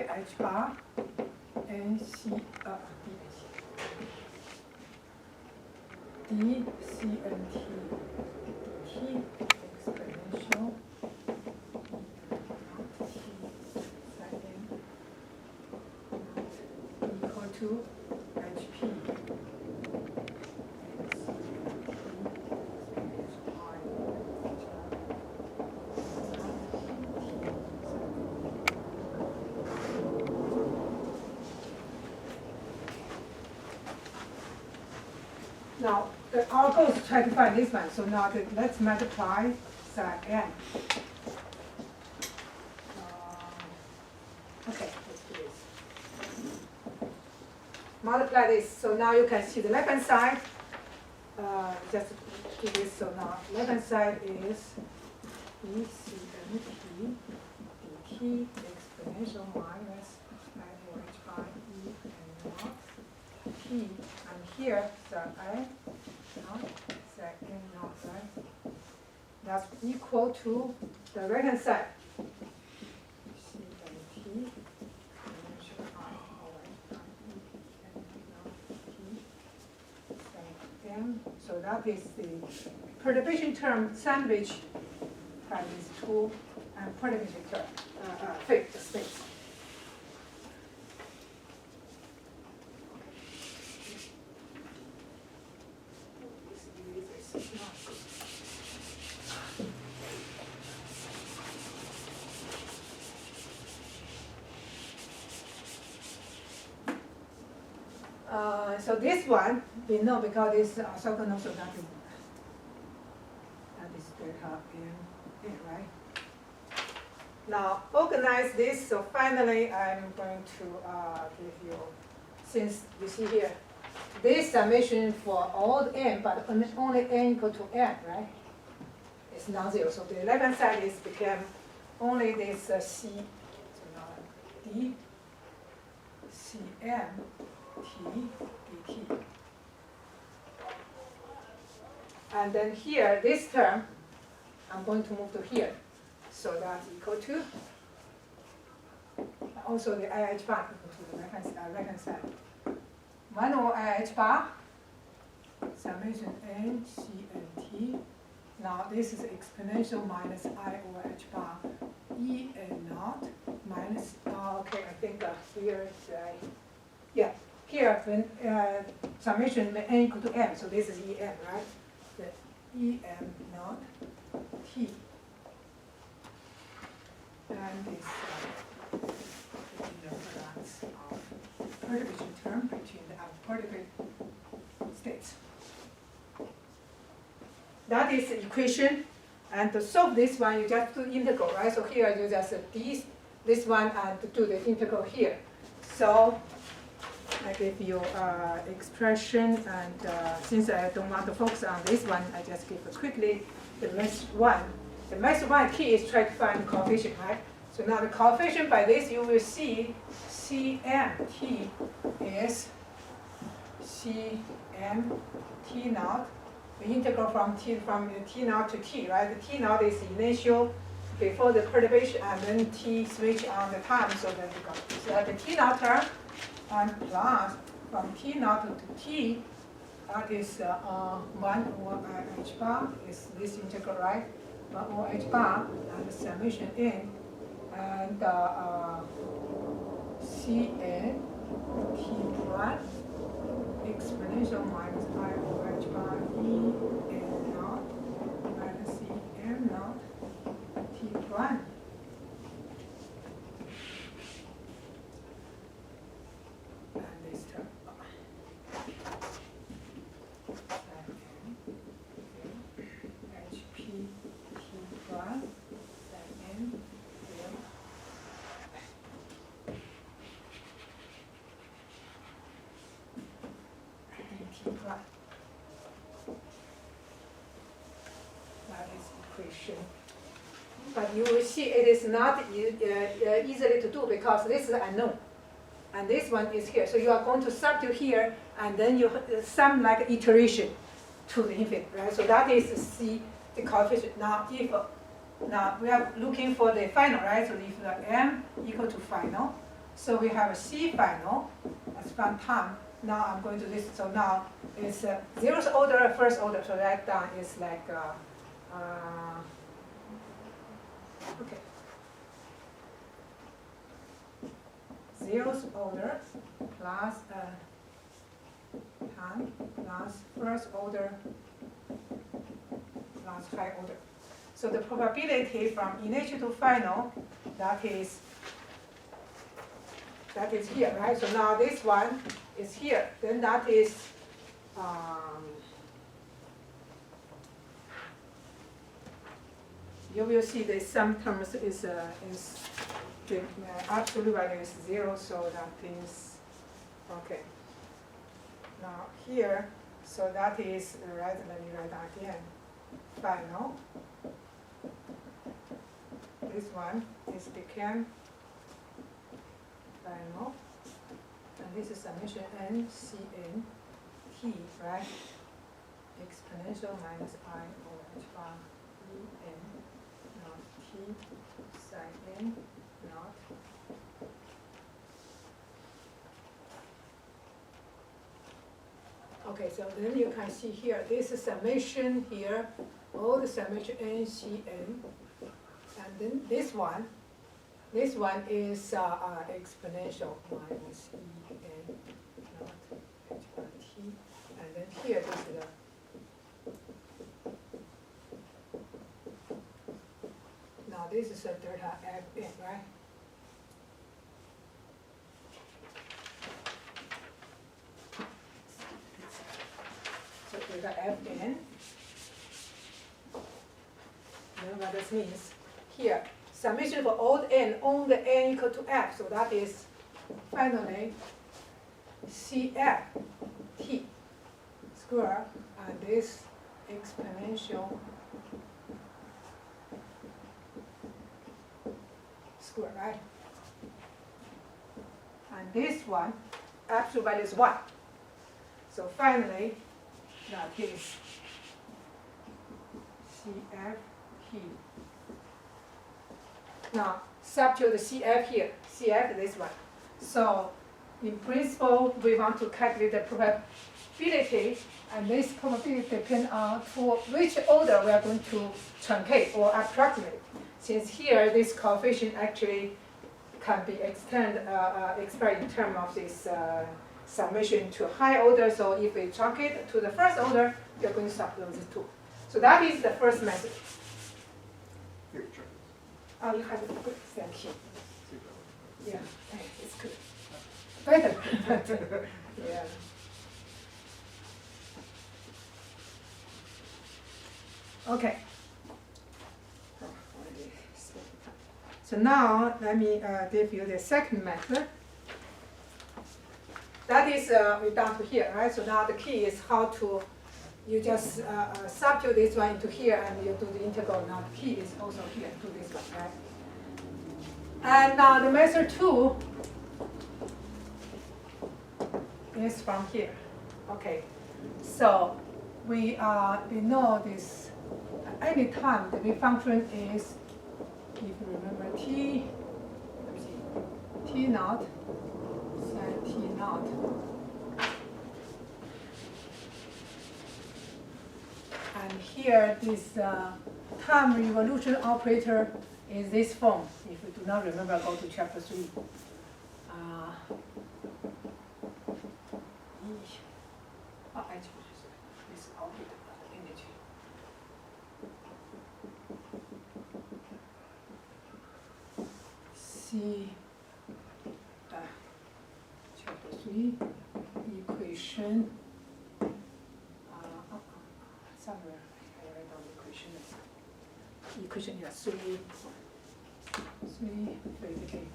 h bar n c d c n t dt exponential equal to hp. Now, our goal is to try to find this one. So now let's multiply psi n. Okay, let's do this. Multiply this. So now you can see the left-hand side. Just do this. So now left-hand side is dCNT dt exponential minus I/h by e n naught t. And here, psi n naught, psi n naught, right? That's equal to the right-hand side. So that is the perturbation term sandwich by these two perturbation term fixed states. So this one we know because this orthogonal, so that is delta n, right? Now organize this. So finally, I'm going to give you, since you see here, this summation for all n, but only n equal to n, right? It's non-zero. So the left-hand side is become only this c. So now d cm t dt. And then here, this term, I'm going to move to here. So that's equal to, also the IH bar equal to the right-hand side. 1 over IH bar, summation n c n t. Now this is exponential minus I over h bar e n naught minus, okay, I think here is, yeah, here when summation n equal to m, so this is en, right? The em naught t. And this the products of perturbation term between the unperturbed states. That is the equation. And to solve this one, you just do integral, right? So here you just this one and do the integral here. So I give you expression, and since I don't want to focus on this one, I just give quickly the next one. The next one key is try to find the coefficient, right? So now the coefficient by this, you will see CMT is CMT naught. The integral from T naught to T, right? The T naught is initial before the perturbation, and then T switch on the time, so then you got so the T naught term, and plus from T naught to T, that is 1 over H bar is this integral, right? 1 over H bar and the summation in, and Cn T prime exponential minus I over H bar E n naught minus Cm naught T prime. And this term. HP T prime N T prime. That is equation. But you will see it is not easily to do because this is unknown. And this one is here. So you are going to substitute here, and then you sum like iteration to the infinite, right? So that is C, the coefficient. Now, now we are looking for the final, right? So if the m equal to final, So we have a C final as one time. Now I'm going to this. So now it's zeroth order, first order. So that down is like okay. Zeroth order plus time plus first order plus high order. So the probability from initial to final, that is here, right? So now this one is here. Then that is you will see that sometimes is the absolute value is 0, so that is okay. Now here, so that is right. Let me write that again. Final. This one is became final, and this is summation n c n t, right? Exponential minus I over h bar e n not t sine n not okay. So then you can see here, this is summation here, all the summation n c n. And then this one is exponential minus e n not h bar t, and then here this is the now this is a delta f n, right? So delta f n. You know what this means? Here, summation for odd n on the n equal to f, so that is finally CF t square, and this exponential square, right? And this one, absolute value is 1. So finally, that is CF t. Now, substitute the CF here. CF is this one. So, in principle, we want to calculate the probability, and this probability depends on for which order we are going to truncate or approximate. Since here, this coefficient actually can be expressed in terms of this summation to high order. So, if we truncate to the first order, we are going to substitute these two. So, that is the first method. Oh, you have it good. Thank you. Yeah, it's good. Better. Yeah. Okay. So now let me give you the second method. That is we're down to here, right? So now the key is how to. You just substitute this one into here, and you do the integral. Now the key is also here to this one, right? And now the method 2 is from here. Okay, so we know this. Any time the wave function is, if you remember t, let me see, t naught sine t naught. And here, this time revolution operator is this form. If you do not remember, go to chapter 3. Actually, this operator image. See chapter 3 equation. Somewhere I write down the equation. Equation is 3 basically.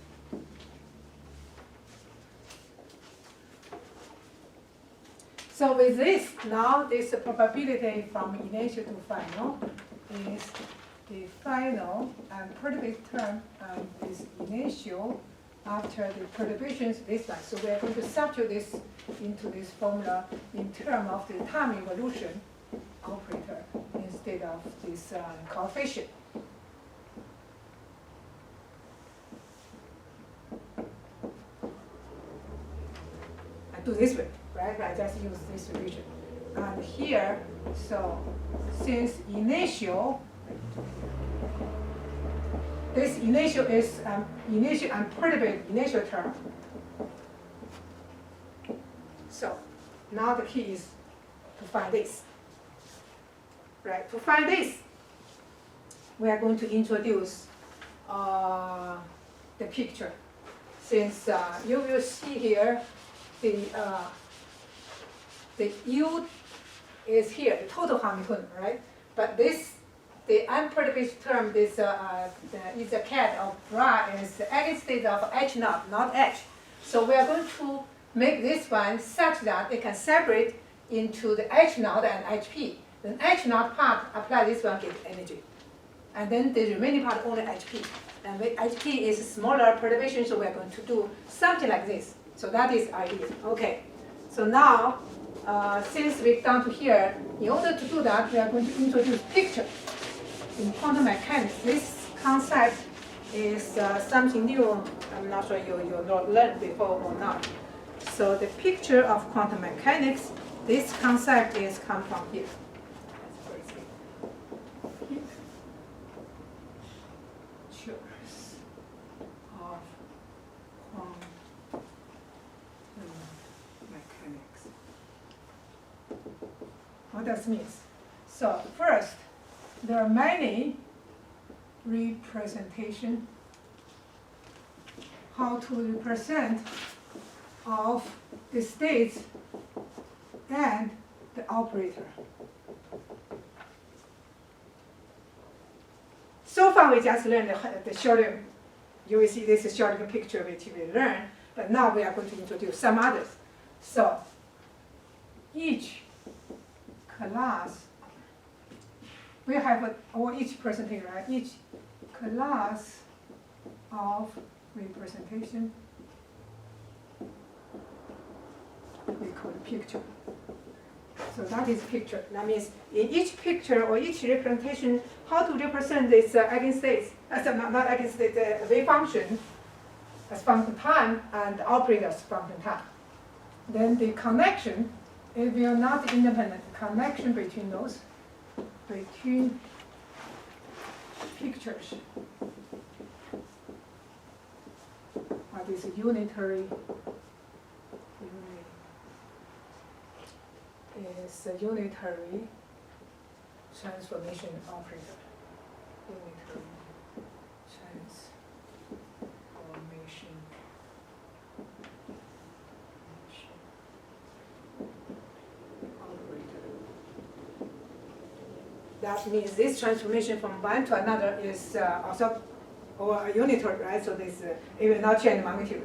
So with this, now this probability from initial to final is the final and perturbation term and this initial after the perturbations this one. So we are going to substitute this into this formula in terms of the time evolution operator instead of this coefficient. do this way, right? I just use this distribution. And here, so since initial, this initial is initial unperturbed initial term. So now the key is to find this. Right? To find this, we are going to introduce the picture. Since you will see here, the U is here, the total Hamiltonian, right? But this, the unperturbed term, this is a cat of bra is the eigenstate of H naught, not H. So we are going to make this one such that it can separate into the H naught and HP. Then H naught part, apply this one, get energy. And then the remaining part only HP. And HP is smaller perturbation, so we are going to do something like this. So that is idea. Okay. So now, since we've done to here, in order to do that, we are going to introduce picture. In quantum mechanics, this concept is something new. I'm not sure you learned before or not. So the picture of quantum mechanics, this concept is come from here. Pictures of quantum mechanics. What does it mean? So first, there are many representations how to represent of the states and the operator. So far, we just learned the Schrödinger. You will see this is Schrödinger picture which we learned, but now we are going to introduce some others. So each class, we have each presentation, right? Each class of representation we call the picture. So that is picture. That means in each picture or each representation, how to represent this eigenstates, not eigenstate, the wave function as function time and the operator as function time. Then the connection, it will not independent connection between those, between pictures. What is unitary? Is a unitary transformation operator. Unitary transformation operator. That means this transformation from one to another is also or a unitary, right? So this it will not change magnitude.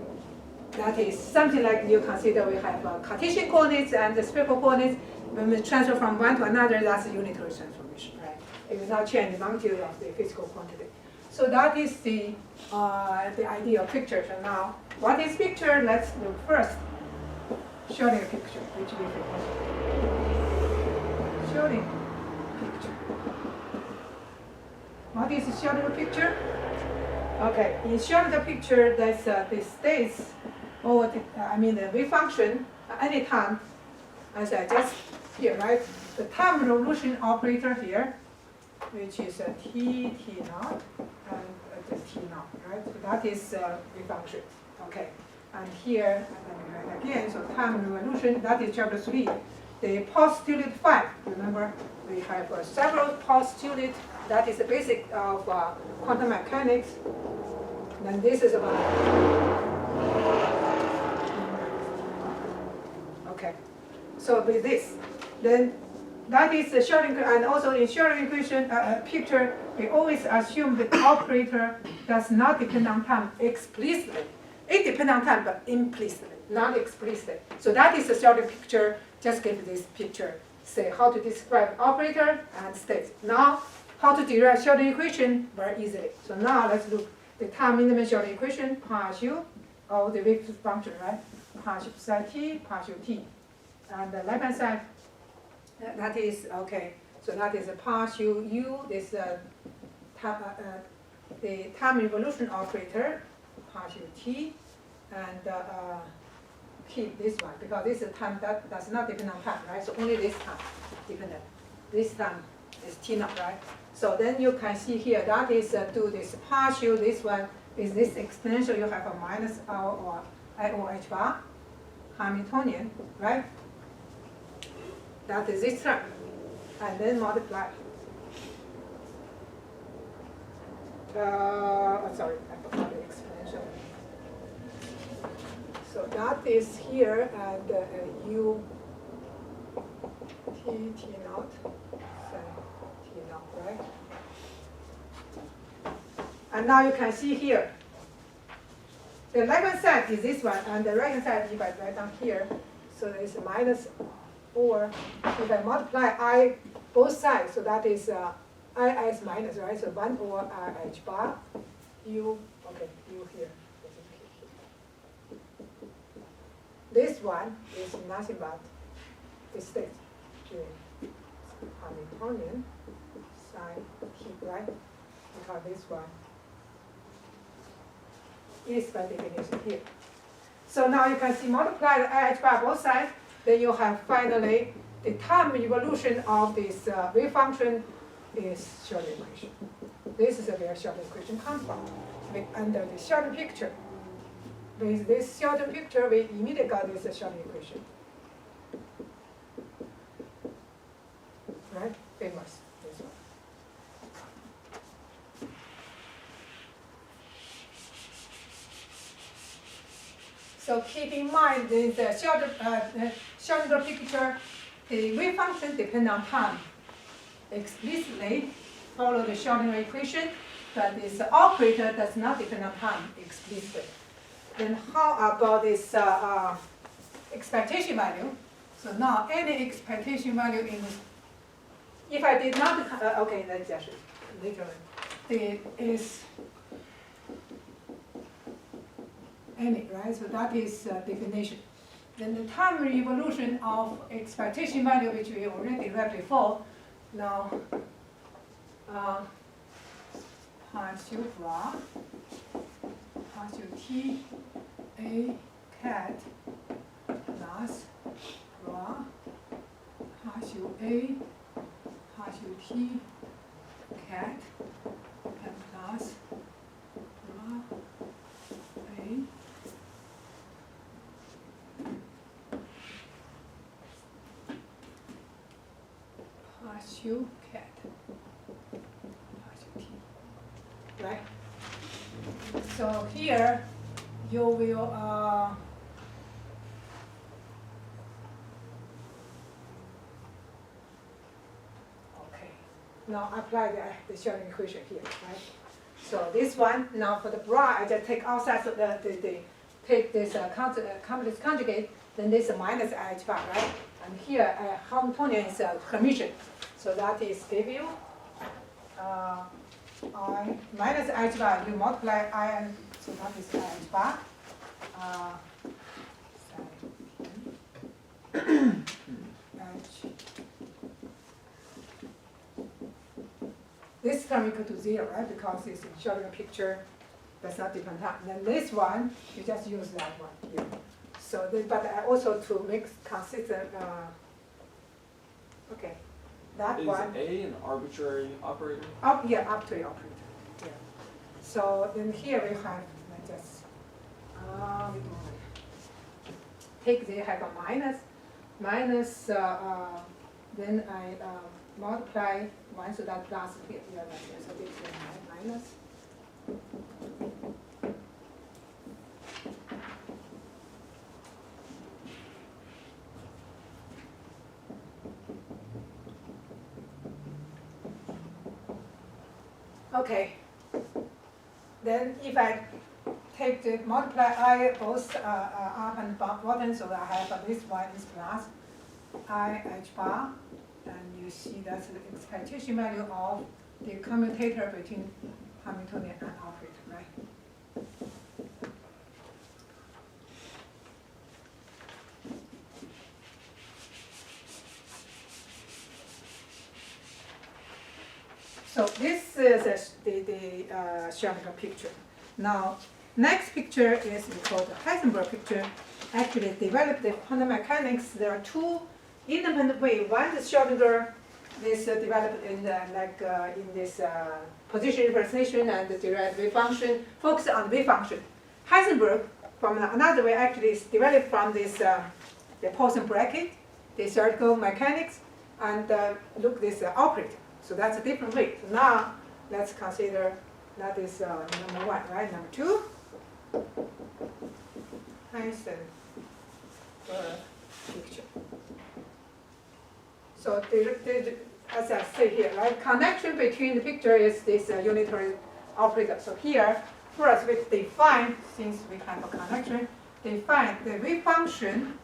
That is something like you consider we have Cartesian coordinates and the spherical coordinates. When we transfer from one to another, that's a unitary transformation, right? It will not change the magnitude of the physical quantity. So that is the idea of pictures. And now, what is picture? Let's look first. Schrödinger picture, which we propose. Schrödinger picture. What is Schrödinger picture? Okay, in Schrödinger picture, that's the states, or the wave function at any time, as I just here, right? The time revolution operator here, which is a t naught and the t naught, right? So that is wave function. Okay, and here again, so time revolution. That is chapter 3. The postulate 5. Remember, we have several postulates. That is the basic of quantum mechanics. Then this is about. Okay. So with this, then that is the Schrödinger, and also in Schrödinger equation picture, we always assume that the operator does not depend on time explicitly. It depends on time, but implicitly, not explicitly. So that is the Schrödinger picture. Just give this picture. Say how to describe operator and states. Now, how to derive Schrödinger equation very easily. So now let's look the time-independent Schrödinger equation, partial of the wave function, right? Partial psi t, partial t. And the left-hand side, that is, okay, so that is a partial u, this the time revolution operator, partial t, and keep this one because this is time that does not depend on time, right? So only this time dependent. This time is t naught, right? So then you can see here that is do this partial. This one is this exponential. You have a minus L or I or H bar Hamiltonian, right? That is this term, and then multiply. Sorry, I forgot the exponential. So that is here and u t naught, t naught, right? And now you can see here, the left hand side is this one, and the right hand side, if I write down here, so it's minus, or if I multiply I both sides, so that is I is minus, right? So 1 over I H bar, u, okay, u here. This one is nothing but the state Hamiltonian sine t, right? Because this one is by definition here. So now you can see multiply the IH bar both sides, then you have finally the time evolution of this wave function is Schrodinger equation. This is a where Schrodinger equation comes from. Under the Schrodinger picture. With this Schrodinger picture, we immediately got this Schrodinger equation. Right? Famous. This one. So keep in mind the Schrodinger picture, the wave function depends on time. Explicitly follow the Schrodinger equation, but this operator does not depend on time explicitly. Then how about this expectation value? So now any expectation value in this, if I did not, okay, let's just later. There is any, right? So that is definition. Then the time evolution of expectation value, which we already read before. Now, partial bra, partial t, a cat plus bra, partial a, partial t, cat, and plus bra, a, partial cat, partial t, right? So here you will okay. Now apply the Schrodinger equation here, right? So this one now for the bra, I just take outside so take this complex conjugate, then this minus IH bar, right? And here Hamiltonian is Hermitian. So that is give you I minus IH bar, you multiply I, and so that is IH bar. This term equal to 0, right? Because it's showing a picture that's not depend on. Then this one, you just use that one here. So, but also to make consistent. Okay, that is one. Is A an arbitrary operator? Yeah, arbitrary operator. Yeah. So then here we have just take they have a minus, then I multiply 1, so that plus here, yeah, right here. So this is minus. Okay. Then if I take the multiply I both up and bottom, so I have this one is plus I H bar, and you see that's the expectation value of the commutator between Hamiltonian and operator, right? So this is the Schrodinger picture. Now, next picture is called the Heisenberg picture. actually developed the quantum mechanics. There are two independent ways. One is Schrödinger, this developed in in this position representation and derived wave function, focus on wave function. Heisenberg, from another way, actually is developed from this the Poisson bracket, the theoretical mechanics, and look this operator. So that's a different way. So now let's consider that is number one, right? Number two, Heisenberg picture. So as I say here, right, connection between the picture is this unitary operator. So here, first we define, since we have a connection, define the wave function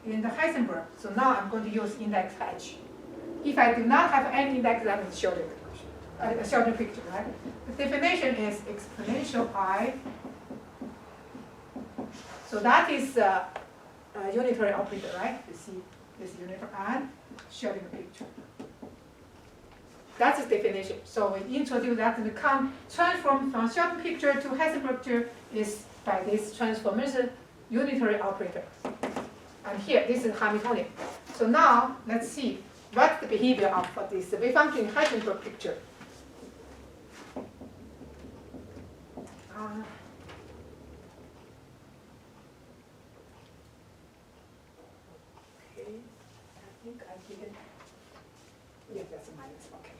in the Heisenberg. So now I'm going to use index h. If I do not have any index, that is Schrödinger picture, right? The definition is exponential I. So that is a unitary operator, right? You see this unitary and Schrödinger picture. That's the definition. So we introduce that the transform from Schrödinger picture to Heisenberg picture is by this transformation unitary operator. And here, this is Hamiltonian. So now, let's see what's the behavior of this wave function in Heisenberg picture. Okay, I think I didn't. Yeah, that's a minus. Okay.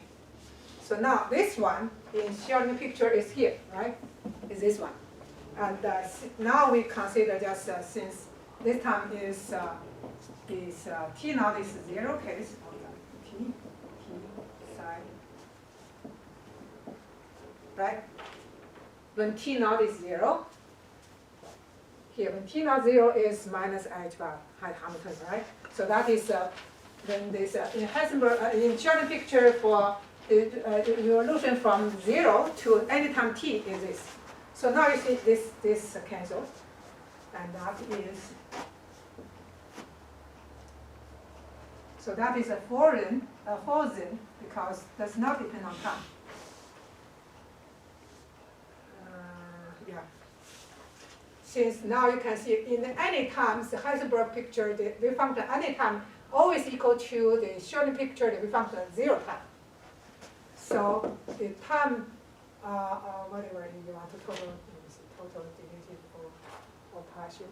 So now this one in Schrödinger picture is here, right? Is this one, and now we consider just since this time is t naught is 0 case, t psi, right? When t naught is 0, here when t naught 0 is minus h bar Hamilton, right? So that is when this in Heisenberg in Schrödinger picture for the evolution from 0 to any time t is this. So now you see this cancels, and that is. So that is a foreign because does not depend on time. Yeah. Since now you can see in any times the Heisenberg picture, the wave function any time always equal to the Schrödinger picture, the wave function at 0 time. So the time, whatever you want to total divided or partial.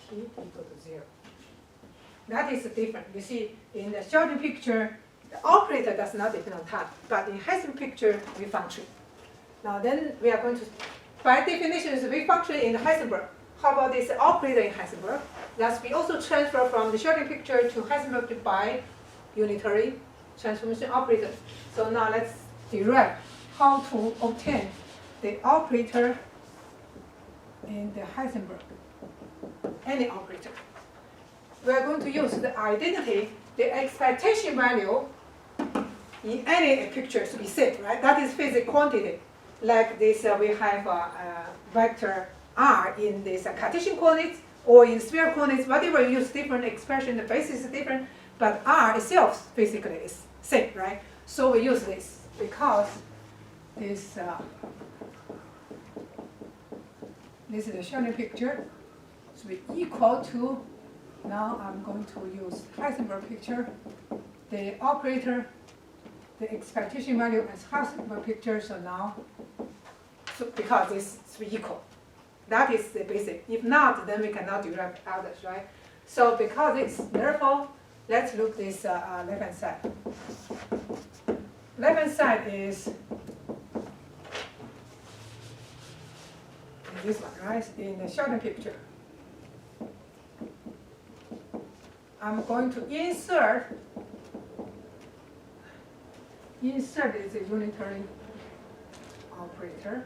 T equal to 0. That is different. You see, in the Schrödinger picture, the operator does not depend on time, but in Heisenberg picture, wave function. Now then, we are going to, by definition, is a wave function in Heisenberg. How about this operator in Heisenberg? Thus, we also transfer from the Schrödinger picture to Heisenberg by unitary transformation operator. So now let's derive how to obtain the operator in the Heisenberg. Any operator. We are going to use the identity, the expectation value in any picture to be safe, right? That is physical quantity. Like this, we have a vector r in this Cartesian coordinates or in sphere coordinates, whatever you use different expression, the basis is different, but r itself basically is same, right? So we use this because this is the Schrödinger picture. So we equal to, now I'm going to use Heisenberg picture, the operator, the expectation value as Heisenberg picture, so now, so because this is equal. That is the basic. If not, then we cannot derive others, right? So because it's, therefore, let's look this left-hand side. Left-hand side is this one, right? In the Schrödinger picture. I'm going to insert is a unitary operator.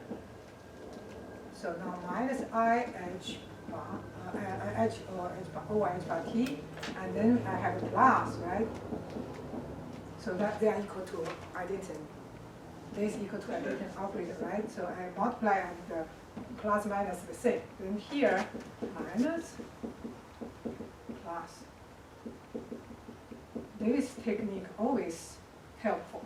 So now minus I h bar, h or h bar, or h bar t, and then I have a plus, right? So that they are equal to identity. This is equal to identity operator, right? So I multiply and the plus minus the same. Then here minus plus this technique always helpful.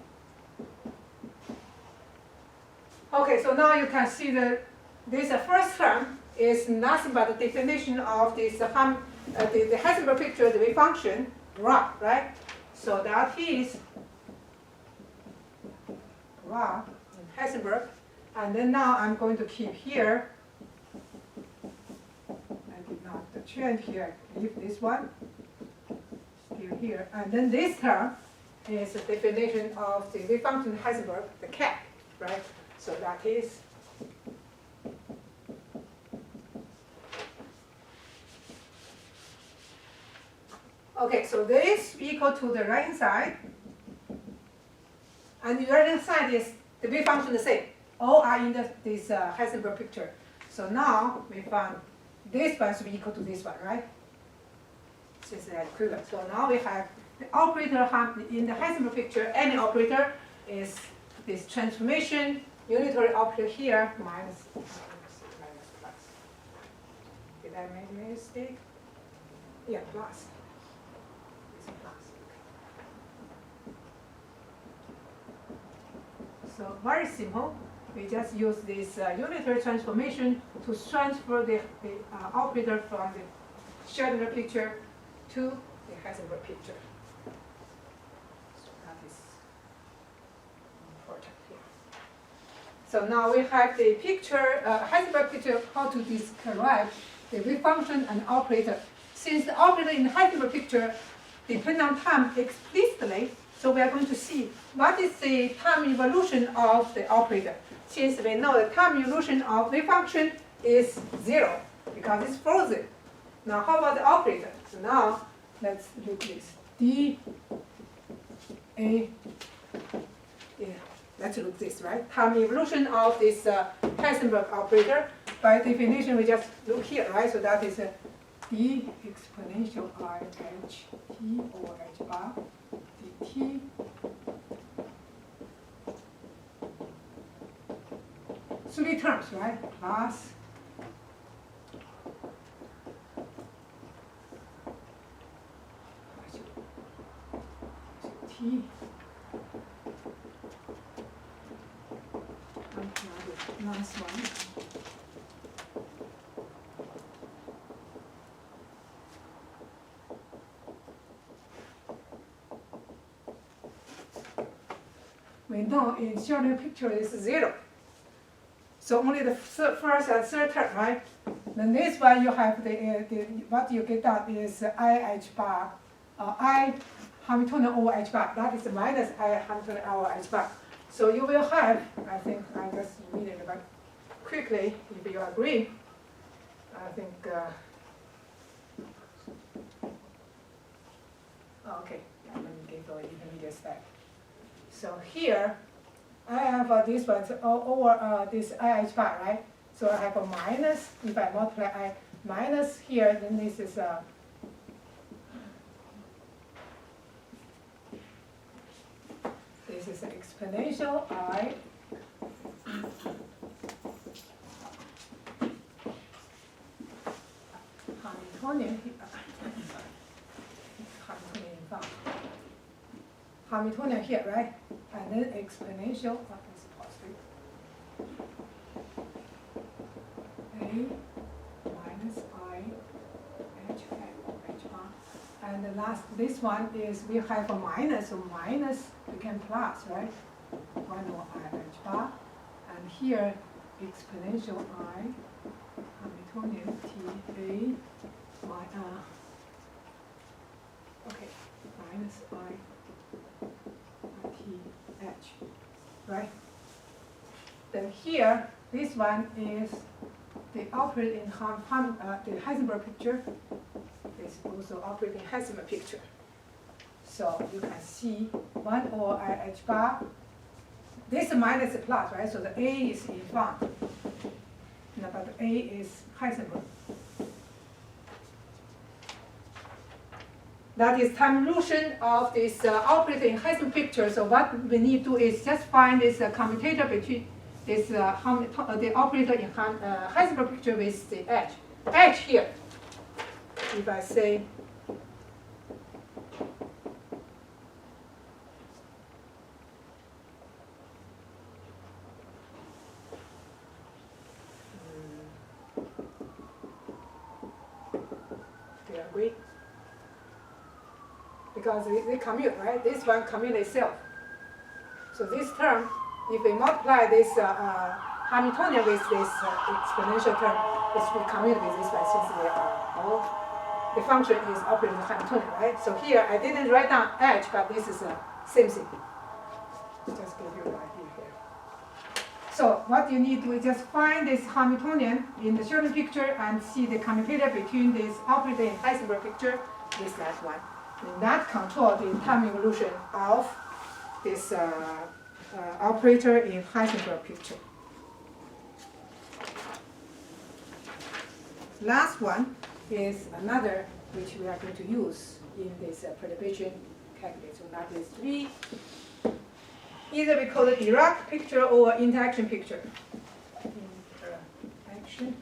Okay, so now you can see that this first term is nothing but the definition of this the Heisenberg picture, the wave function, rho, right? So that is rho in Heisenberg. And then now I'm going to keep here. I did not change here. Leave this one still here. And then this term is the definition of the wave function Heisenberg, the cat, right? So that is okay. So this equal to the right hand side, and the right hand side is the wave function the same. All are in this Heisenberg picture. So now we found this one should be equal to this one, right? This is equivalent. So now we have the operator in the Heisenberg picture. Any operator is this transformation unitary operator here minus plus. Did I make a mistake? Yeah, plus. It's a plus. So very simple. We just use this unitary transformation to transfer the operator from the Schrödinger picture to the Heisenberg picture. So that is important here. So now we have the picture, Heisenberg picture, how to describe the wave function and operator. Since the operator in the Heisenberg picture depends on time explicitly, so we are going to see what is the time evolution of the operator. Since we know the time evolution of wave function is 0 because it's frozen. Now how about the operator? So now let's look at this. Let's look at this, right? Time evolution of this Heisenberg operator. By definition, we just look here, right? So that is d exponential I h t over h bar dt. Three terms, right? Plus t and last one. We know in Schrödinger picture is 0. So only the first and third term, right? Then this one you have what you get out is I h bar, I Hamiltonian over h bar. That is minus I Hamiltonian over h bar. So you will have, I think I just read it, but quickly, if you agree, I think. Okay, yeah, let me give the intermediate step. So here, I have this one over this I h bar, right? So I have a minus. If I multiply I minus here, then this is an exponential I Hamiltonian Hamiltonian here, right? And then exponential, what is positive? A minus I h bar. And the last, this one is we have a minus, so minus became plus, right? 1 over I h bar. And here, exponential I Hamiltonian T A okay, minus I T H, right? Then here, this one is the operator in the Heisenberg picture. Is also operating Heisenberg picture. So you can see 1 over I h bar. This minus plus, right? So the A is in front. No, but the A is Heisenberg. That is time evolution of this operator in Heisenberg picture. So what we need to do is just find this commutator between this the operator in Heisenberg picture with the H. H here. If I say Agree? Because they commute, right? This one commute itself. So this term, if we multiply this Hamiltonian with this exponential term, it will commute with this one since they are all, the function is operating Hamiltonian, right? So here I didn't write down h, but this is the same thing. Just give you an idea here. So what you need to just find this Hamiltonian in the Schrödinger picture and see the commutator between this operator in Heisenberg picture, this last one. And that control the time evolution of this operator in Heisenberg picture. Last one is another which we are going to use in this perturbation calculus. So that is 3. Either we call it Dirac picture or interaction picture. Interaction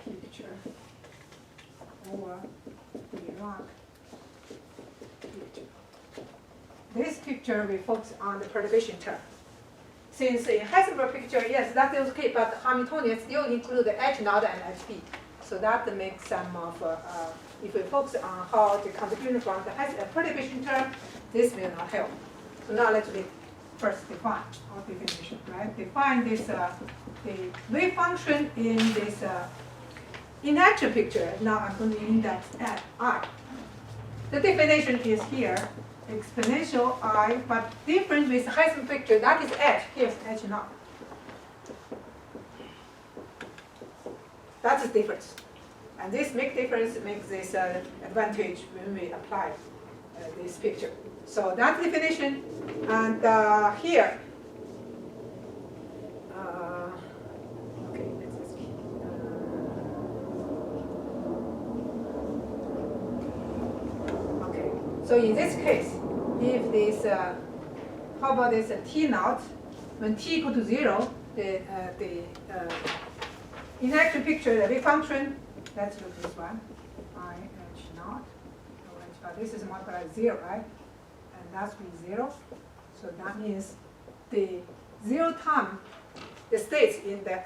picture or Dirac picture. This picture we focus on the perturbation term. Since in Heisenberg picture, yes, that is okay, but Hamiltonian still include the H naught and HP. So that makes some of, if we focus on how the contribution from the perturbation term, this will not help. So now let's first define our definition, right? Define this, the wave function in this interaction picture. Now I'm going to index at I. The definition is here, exponential I, but different with Heisenberg picture, that is H, here's H naught. That's the difference. And this difference makes this advantage when we apply this picture. So that definition, and here, okay, let's just keep, okay. So in this case, if this, how about this T naught, when T equal to 0, the interaction picture, the wave function, let's look at this one, I H naught, but this is multiplied by 0, right? And that's be 0. So that means the 0 time, the states in the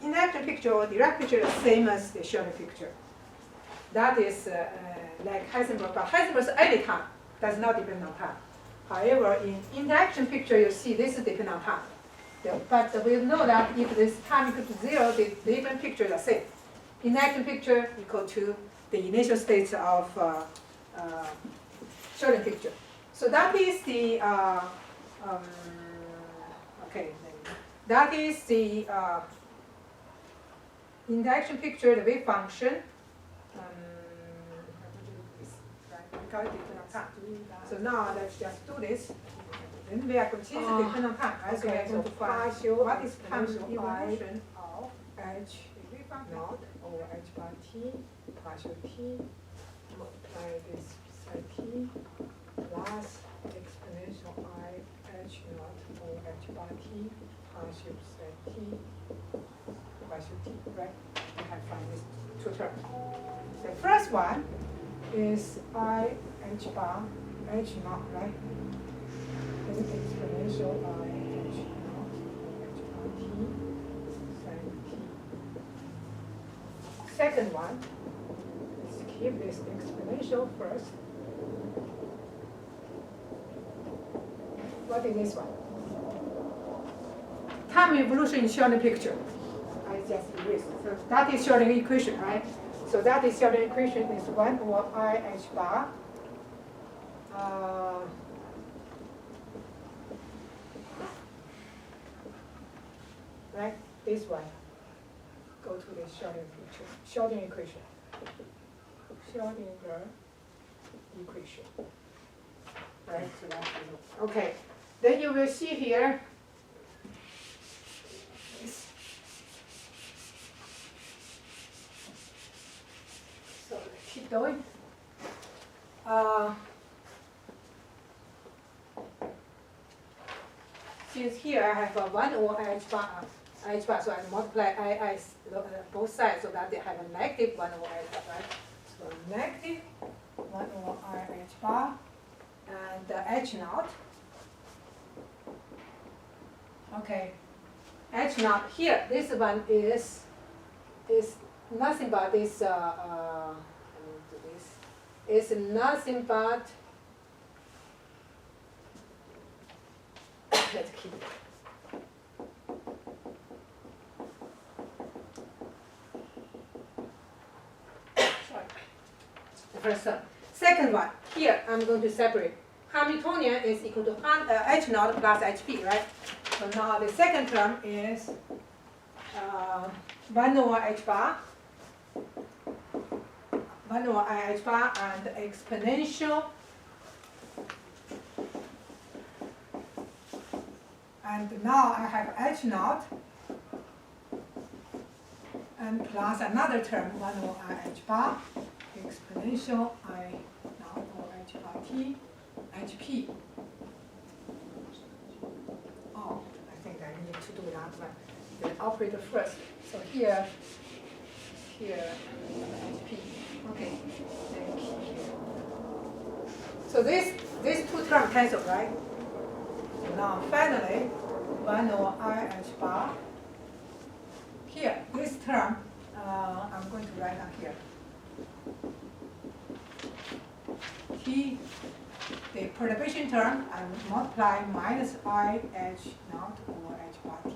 interaction picture or Dirac picture is same as the Schrödinger picture. That is like Heisenberg, but Heisenberg's any time does not depend on time. However, in interaction picture, you see this is depend on time. But we know that if this time equal to 0, the different pictures are same. Interaction picture equal to the initial states of Schrödinger picture. So that is the okay. That is the interaction picture, the wave function. So now let's just do this. Then we are going to depend on time, right? So we are going to find what is time evolution of H naught over H bar T, partial T, multiply this psi T, plus exponential I H naught over H bar T, partial psi T, partial T, right? We have found these two terms. The first one is I H bar H naught, right? This is exponential I H naught over H bar T, sin T. Second one, let's keep this exponential first. What is this one? Time evolution in Schrödinger picture. I just erased. So that is Schrödinger equation, right? So that is Schrödinger equation is 1 over I H bar. Right? This one. Go to the Schrödinger picture. Schrödinger equation. Schrödinger equation. Right? So that's it. Okay. Then you will see here. So keep going. Since here I have a 1 over H bar, so I multiply I both sides so that they have a negative 1 over H bar, right? So negative 1 over I H bar and H naught. Okay, H naught here. This one is nothing but this is nothing but, let's keep it. Sorry. The first term. Second one, here I'm going to separate. Hamiltonian is equal to H naught plus HP, right? So now the second term is 1 over H bar, 1 over I H bar, and exponential, and now I have H naught, and plus another term, 1 over I H bar, exponential I naught over H bar T, HP. Oh, I think I need to do that one. The operator first. So here, HP. Okay. Thank you. So these two terms cancel, right? So now finally, 1 over I H bar. Here, this term, I'm going to write down here. T, the perturbation term, I multiply minus I H naught over H bar T,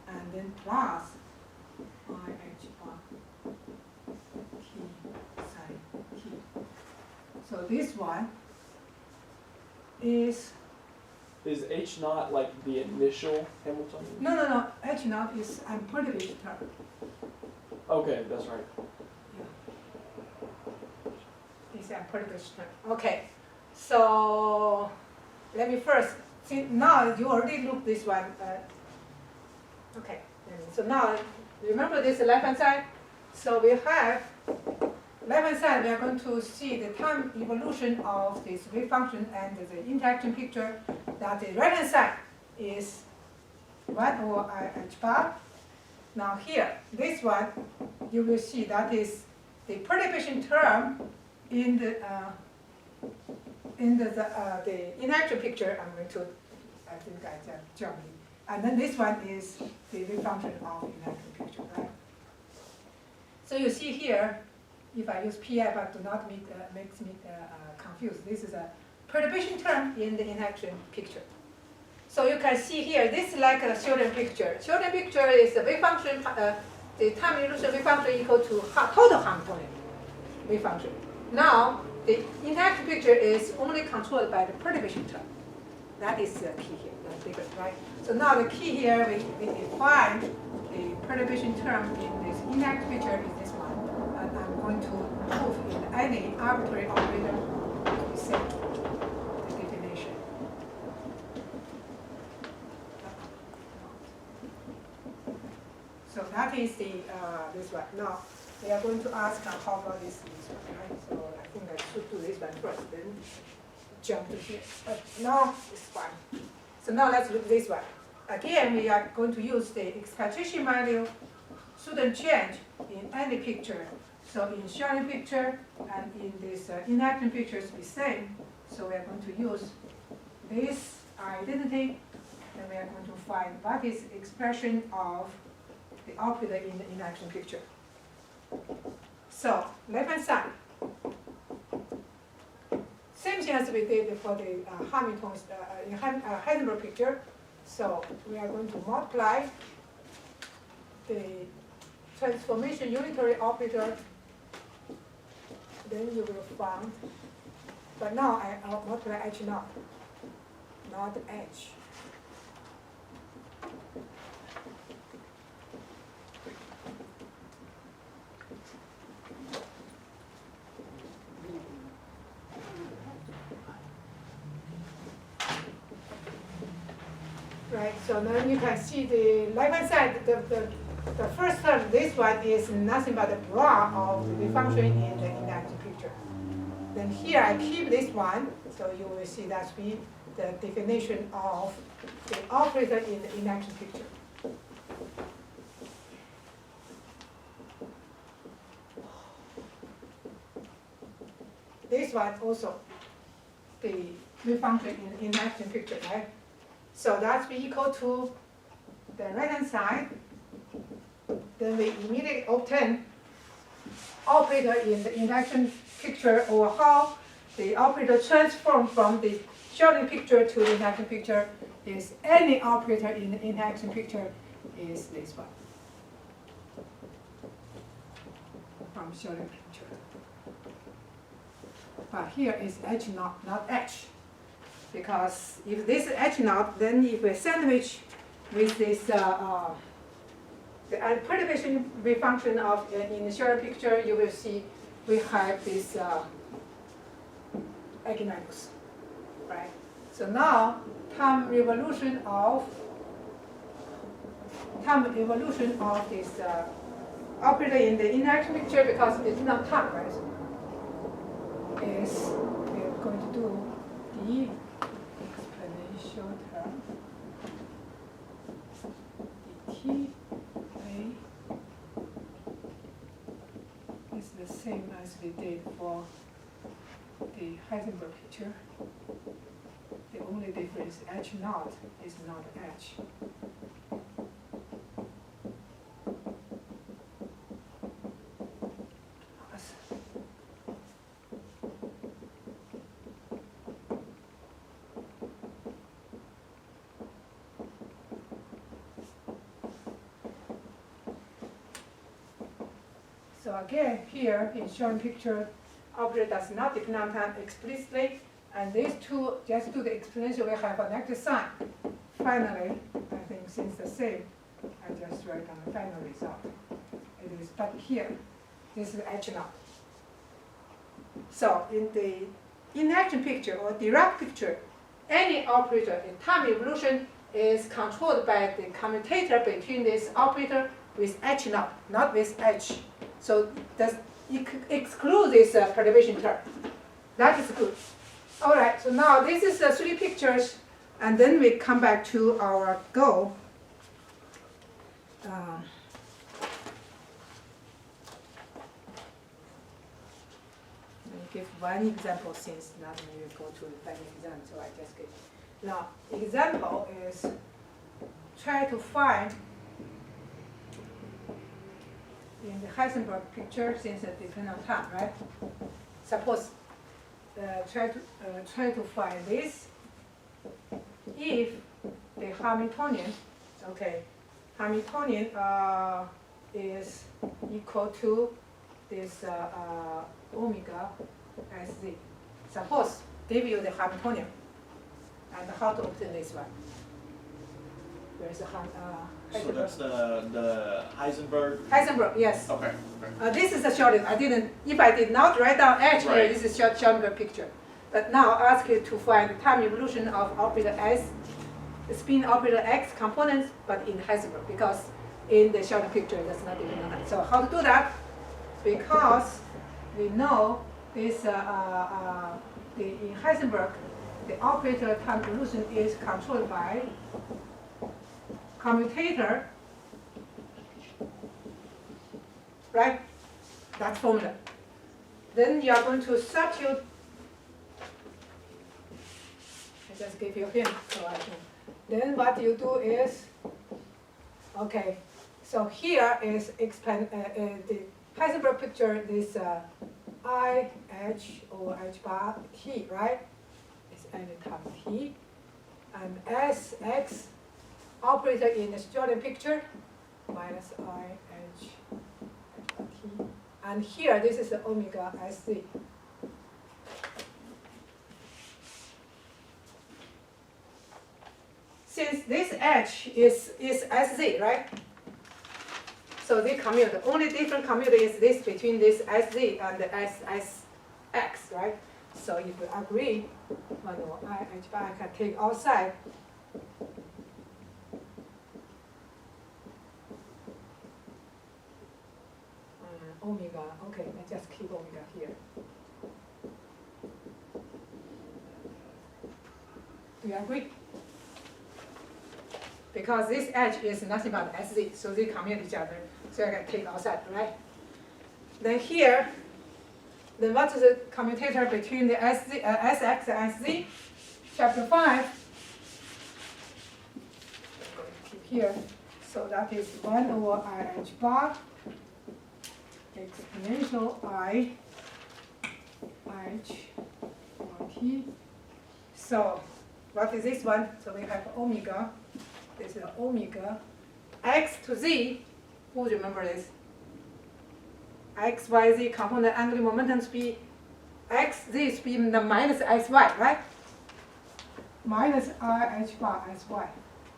and then plus I H bar T sine T. So this one is H naught like the initial Hamiltonian? no. H naught is unperturbation term. Okay, that's right. It's unperturbation term. Okay. So let me first see. Now you already looked this one. Okay. So now remember this left hand side. So we have left hand side. We are going to see the time evolution of this wave function and the interaction picture. That the right hand side is 1 over I H bar. Now here, this one, you will see that is the perturbation term in the interaction picture. I'm going to, I think I just jumped. And then this one is the wave function of interaction picture, right? So you see here, if I use pi but do not makes me confused. This is a perturbation term in the interaction picture. So you can see here, this is like a Schroding picture. Schroding picture is the wave function, the time evolution wave function equal to total Hamiltonian wave function. Now, the interaction picture is only controlled by the perturbation term. That is the key here, the difference, right? So now the key here, we define the perturbation term in this interaction picture is this one. And I'm going to prove in any arbitrary operator to be set the definition. So that is the this one. Now they are going to ask how about this one, right? So I think I should do this one first, then jump to here. But now it's fine. So now let's look at this one. Again, we are going to use the excitation value shouldn't change in any picture. So in Schroding picture and in this interaction picture is the same. So we are going to use this identity, and we are going to find what is expression of the operator in the interaction picture. So left hand side, same thing as we did for the Hamilton's Heisenberg picture. So we are going to multiply the transformation unitary operator. Then you will find, but now I'll multiply H naught, not H. Right, so then you can see the left-hand side, the first term, this one is nothing but the bra of the function in the interaction picture. Then here I keep this one, so you will see that's be the definition of the operator in the interaction picture. This one also, the wave function in the interaction picture, right? So that's be equal to the right-hand side. Then we immediately obtain operator in the interaction picture, or how the operator transform from the shortened picture to the interaction picture is any operator in the interaction picture is this one. From shortened picture. But here is H naught, not H. Because if this is H naught, then if we sandwich with this the perturbation wave function of in the shortened picture, you will see we have this eigenvalues, right? So now time evolution of this operator in the interaction picture, because it's not time, right? Is we're going to do the exponential term dt is the same as we did for the Heisenberg picture. The only difference, H naught is not H. So again, here in shown picture, operator does not depend on time explicitly, and these two just do the exponential, we have a negative sign. Finally, I think since the same, I just write down the final result. It is, but here, this is H naught. So in the interaction picture or Dirac picture, any operator in time evolution is controlled by the commutator between this operator with H naught, not with H. So does exclude this perturbation term. That is good. All right, so now this is the three pictures, and then we come back to our goal. Let me give one example since not many go to the final exam, so I just give. Now, example is try to find in the Heisenberg picture, since it depends on time, right? Suppose try to find this if the Hamiltonian, okay, Hamiltonian is equal to this omega sz. Suppose give you the Hamiltonian, and how to obtain this one? Where is the So that's the Heisenberg? Heisenberg, yes. Okay. This is a shortened. If I did not write down H here, Right. this is Schellenberg picture. But now I ask you to find the time evolution of operator S, the spin operator X components, but in Heisenberg, because in the Schellenberg picture it does not depend on that. So how to do that? Because we know this in Heisenberg, the operator time evolution is controlled by commutator, right? That formula. Then you are going to substitute. I just give you a hint, so I can. Then what you do is, okay. So here is the Heisenberg picture. This I H or H bar T, right? It's any time T, and S X. Operator in the Schellenberg picture, minus I H T. And here, this is the omega SZ. Since this H is SZ, right? So they commute. The only different commute is this between this SZ and the SSX, right? So if we agree, I H bar I can take outside. Omega, okay, I just keep omega here. Do you agree? Because this H is nothing but SZ, so they commute each other. So I can take outside, right? Then here, then what is the commutator between the SX and SZ? Chapter 5. Keep here. So that is 1 over IH bar exponential I H or T. So what is this one? So we have omega. This is omega. X to Z. Who would remember this? X, Y, Z component angular momentum speed. X, Z speed the minus S, Y, right? Minus I, H bar, S, Y.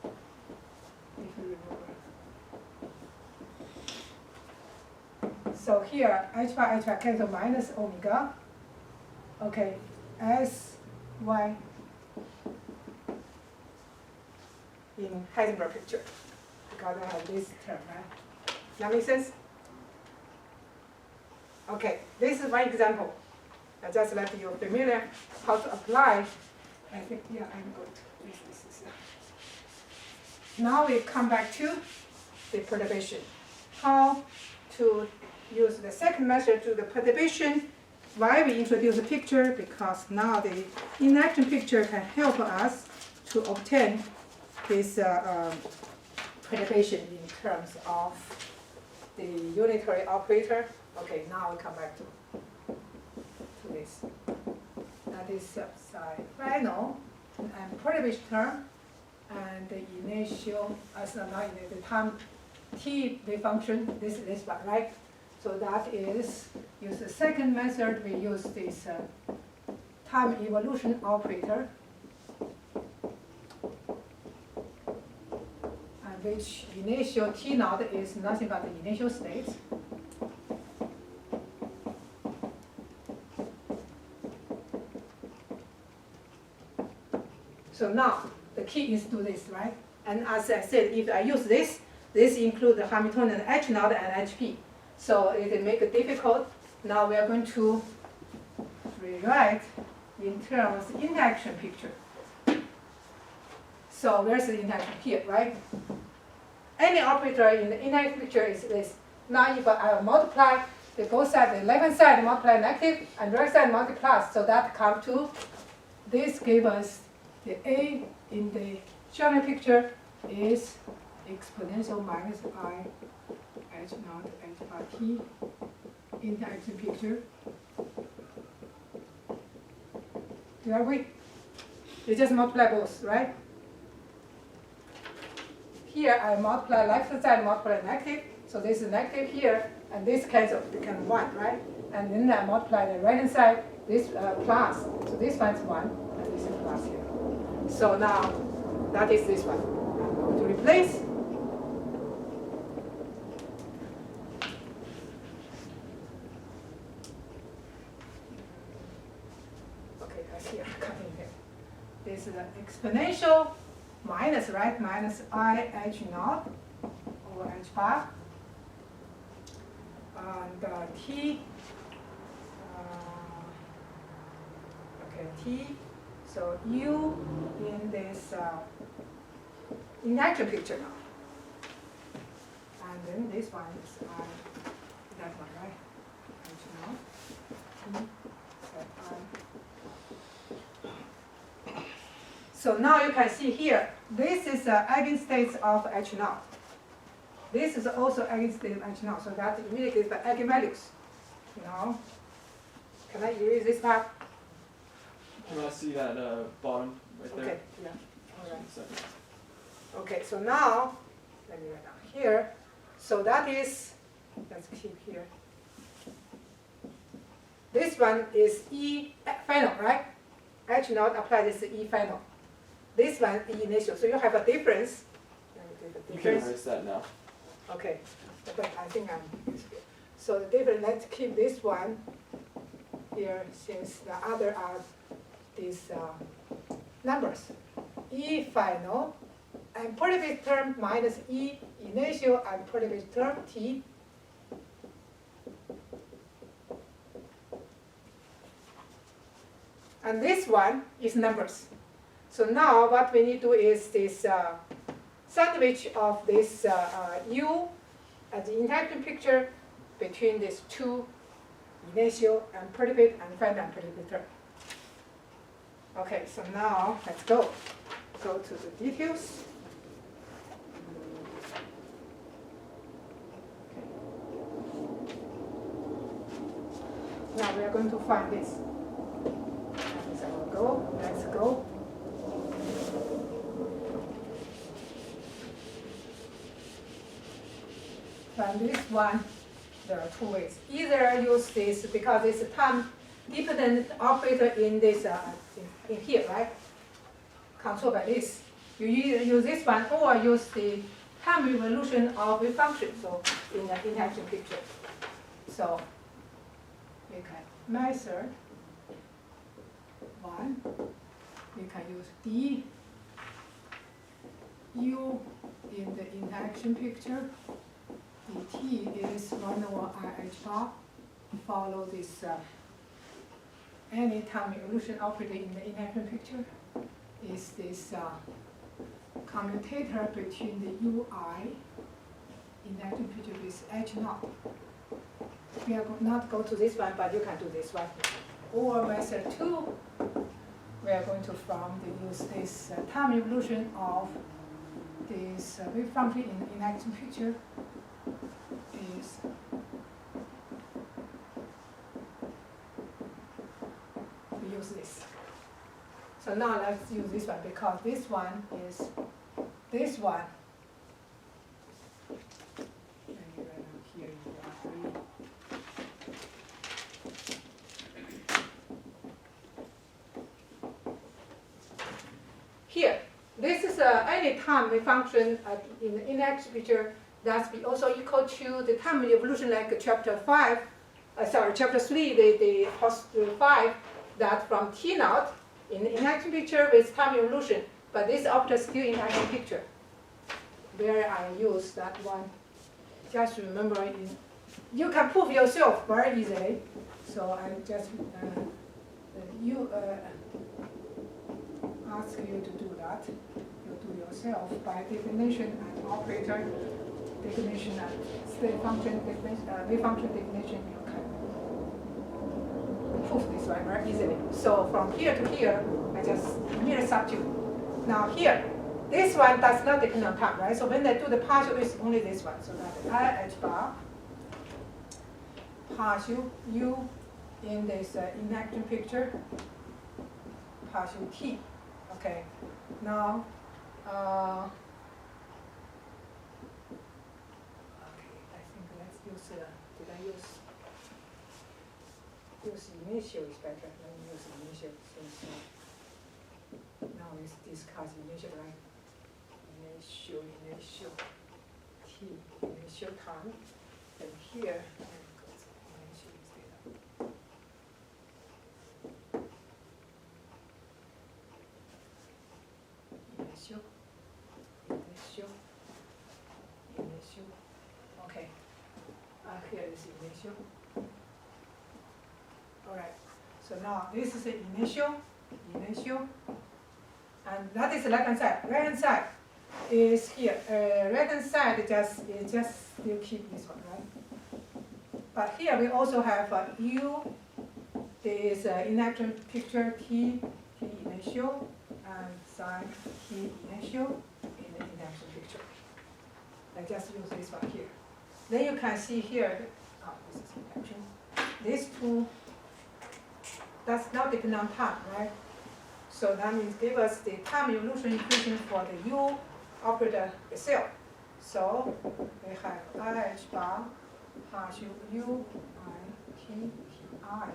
If you remember. So here, H bar cancel minus omega. Okay, S, Y in Heisenberg picture. Because I have this term, right? That makes sense? Okay, this is one example. I just let you familiar how to apply. I think, yeah, I'm good. This. Now we come back to the perturbation. How to use the second method to the perturbation. Why we introduce a picture? Because now the inaction picture can help us to obtain this perturbation in terms of the unitary operator. Okay, now we come back to this. That is psi final and perturbation term and the initial, the time t wave function, this one, right? So that is, use the second method, we use this time evolution operator, and which initial t naught is nothing but the initial state. So now the key is to this, right? And as I said, if I use this, this includes the Hamiltonian H naught and HP. So it make it difficult. Now we are going to rewrite in terms of interaction picture. So where's the interaction here, right? Any operator in the interaction picture is this. Now if I multiply the both sides, the left-hand side multiply negative and right side multiply plus, so that comes to this gives us the A in the geometry picture is exponential minus I H naught H bar T interaction picture. Do you agree? You just multiply both, right? Here I multiply left side multiply negative, so this is negative here, and this cancel become 1, right? And then I multiply the right hand side, this plus, so this one's 1, and this is plus here. So now, that is this one. I'm going to replace. Okay, I see I'm cutting here. This is an exponential minus, right? Minus I H naught over H bar. And T, okay, T. So U in this interaction picture now. And then this one is that one, right? So now you can see here, this is eigenstates of H naught. This is also eigenstate of H naught, so that immediately is the eigenvalues. You know? Can I erase this part? Can I see that bottom right there? Okay, yeah. All right. Just a second. Okay, so now, let me write down here. So that is, let's keep here. This one is E final, right? H naught apply this E final. This one E initial. So you have a difference. Let me do the You can difference. erase that now. Okay, but I think I'm. So the difference. Let's keep this one here, since the other are these numbers. E final and perturbation term minus E initial and perturbation term T. And this one is numbers. So now what we need to do is this sandwich of this U as the interaction picture between these two initial and perturbate and final and perturbate term. Okay, so now let's go to the details. Now we are going to find this. but this one, there are two ways. Either use this because it's a time-dependent operator in this in here, right? Controlled by this. You either use this one or use the time revolution of a function. So in the interaction picture. So you can measure one. You can use d u in the interaction picture. dt is 1 over I h bar. Follow this any time evolution operator in the interaction picture is this commutator between the ui interaction picture with h naught. We are not go to this one, but you can do this one. Or method 2, we are going to use this time evolution of this wave function in the interaction picture is we use this. So now let's use this one because this one is this one. Let me write down here in the R3. Here, this is any time wave function in the interaction picture that's be also equal to the time evolution like chapter 5, chapter 3, the post 5, that from T naught in the interaction picture with time evolution, but this operator still in interaction picture. Where I use that one, just remember, you can prove yourself very easily. So I just ask you to do that. You do yourself by definition and operator definition and state function definition, wave function definition. You can prove this one very easily. So from here to here, I just merely substitute. Now here, this one does not depend on time, right? So when I do the partial, it's only this one. So that I h bar partial u in this interaction picture partial t. Okay. Now, okay, I think let's use. Did I use initial is better. Let me use initial since now we discuss initial, right? Initial t initial time, and here initial instead of. Initial. Okay. Here is initial. All right. So now this is the initial, and that is left hand side. Right hand side is here. Right hand side just still keep this one, right? But here we also have u. There is interaction picture t initial and sine t initial in the interaction picture. I just use this one here. Then you can see here, this is interaction. These two, that's not depend on time, right? So that means give us the time evolution equation for the u operator itself. So we have I h bar partial u I t I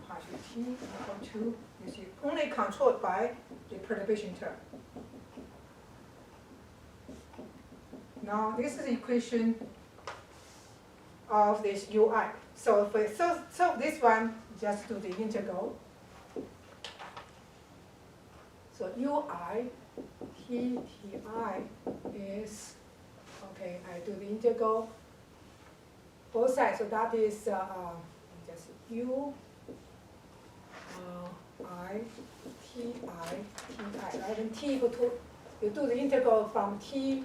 partial t equal to, you see, only controlled by the perturbation term. Now this is the equation of this ui. So for so this one, just do the integral. So ui t ti is, okay, I do the integral both sides. So that is just u I ti ti, right? And t equal to, you do the integral from ti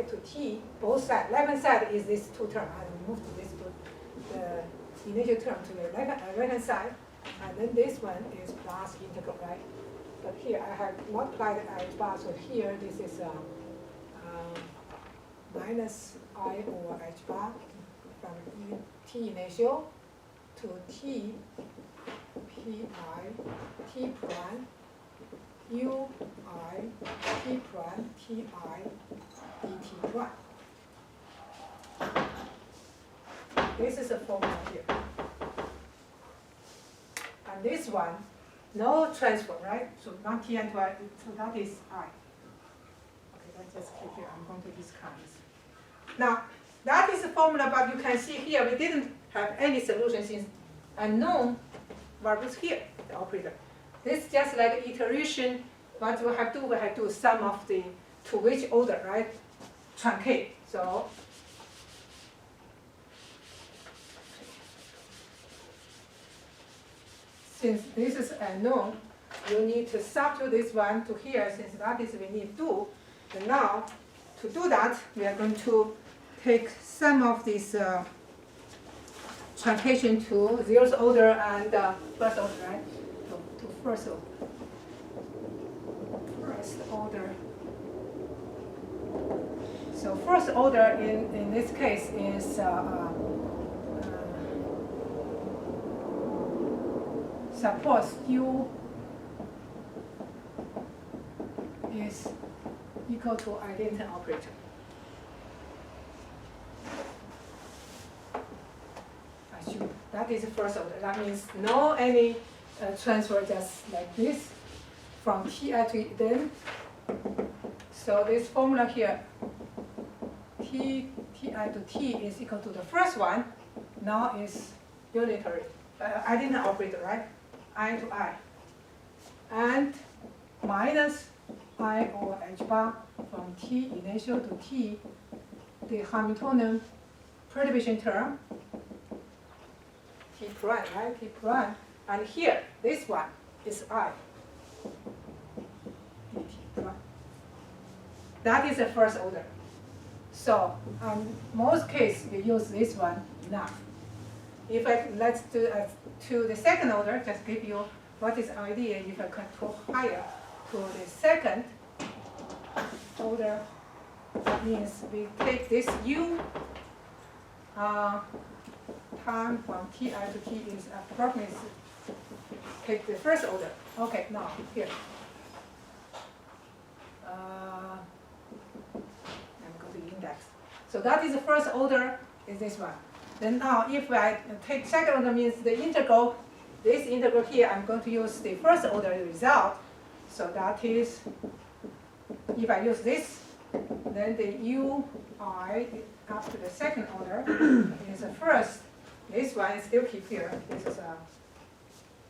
to t, both sides. Left-hand side is this two term. I remove this to the initial term to the right-hand side, and then this one is plus integral, right? But here I have multiplied h bar, so here this is minus I over h bar from t initial to t pi t prime u I t prime t I dt prime. this is a formula here. And this one, no transfer, right? So not T and 2 I, so that is I. Okay, let's just keep here. I'm going to discard this. Now, that is the formula, but you can see here we didn't have any solution since unknown variables here, the operator. This is just like iteration. What we have to do, we have to sum of the to which order, right? Truncate. So since this is unknown, you need to substitute this one to here, since that is we need to do. And now, to do that, we are going to take some of this truncation to zeroth order and first order, right? To first order. First order. So first order in this case is suppose U is equal to identity operator. Assume that is first order. That means no any transfer, just like this from Ti to then. So this formula here, Ti to T is equal to the first one. Now is unitary, identity operator, right? I to I, and minus I over H bar from T initial to T, the Hamiltonian perturbation term, T prime, right? T prime, and here, this one is I, dt prime. That is the first order. So, most cases, we use this one enough. If let's do to the second order, just give you what is idea if I control higher to the second order. That means we take this U time from Ti to T is approximately take the first order. Okay, now here. I'm going to index. So that is the first order is this one. Then now, if I take second order, means the integral, this integral here, I'm going to use the first order result. So that is, if I use this, then the ui up to the second order is the first. This one still keep here. This is a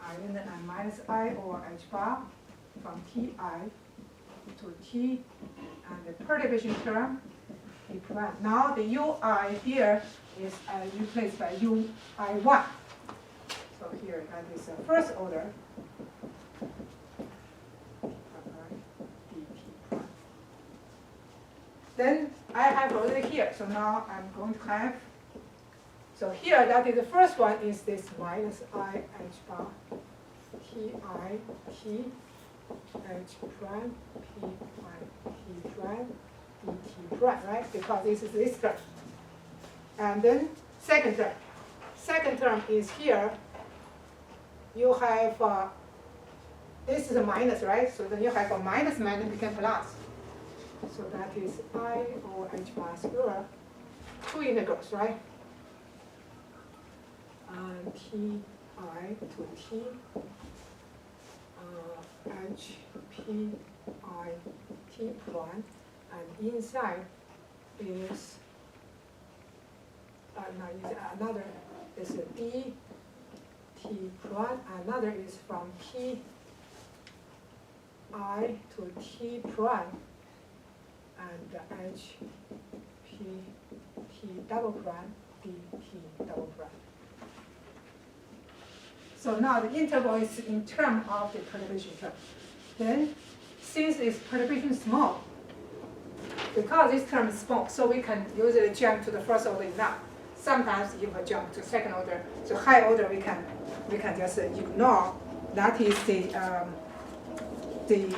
I and minus I over H bar from Ti to T, and the perturbation term. Now the ui here is replaced by ui1. So here that is the first order. dt. Then I have already here. So now I'm going to have. So here that is the first one is this minus I H bar Ti T H prime P prime T prime dt prime, right? Because this is this term. And then second term. Second term is here. You have this is a minus, right? So then you have a minus become plus. So that is I over H bar square, two integrals, right? And Ti to T H P I T prime, and inside is another is a D T prime, another is from P I to T prime, and H P T double prime D T double prime. So now the interval is in terms of the perturbation term. Then, since this perturbation is small, because this term is small, so we can usually jump to the first order enough. Sometimes if I jump to second order, so high order we can just ignore. That is the